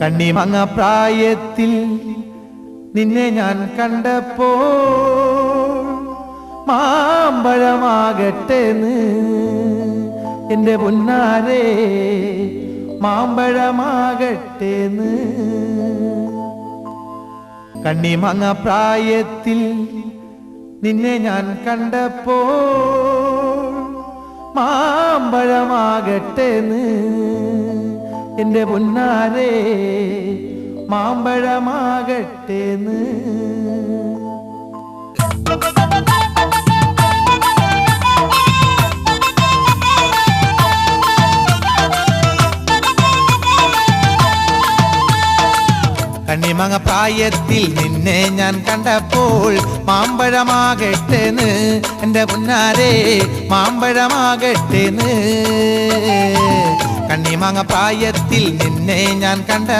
കണ്ണിമങ്ങ പ്രായത്തിൽ നിന്നെ ഞാൻ കണ്ടപ്പോൾ മാമ്പഴമാകട്ടേന്ന് എൻ്റെ പൊന്നാരേ, മാമ്പഴമാകട്ടേന്ന്. കണ്ണിമങ്ങ പ്രായത്തിൽ നിന്നെ ഞാൻ കണ്ടപ്പോൾ മാമ്പഴമാകട്ടേന്ന് എൻ്റെ പൊന്നാരേ, മാമ്പഴമാകട്ടേന്ന്. കണ്ണിമങ്ങ പ്രായത്തിൽ നിന്നെ ഞാൻ കണ്ടപ്പോൾ മാമ്പഴമാകട്ടേന്ന് എൻ്റെ പൊന്നാരേ, മാമ്പഴമാകട്ടേന്ന്. കണ്ണിമങ്ങ പ്രായത്തിൽ നിന്നെ ഞാൻ കണ്ട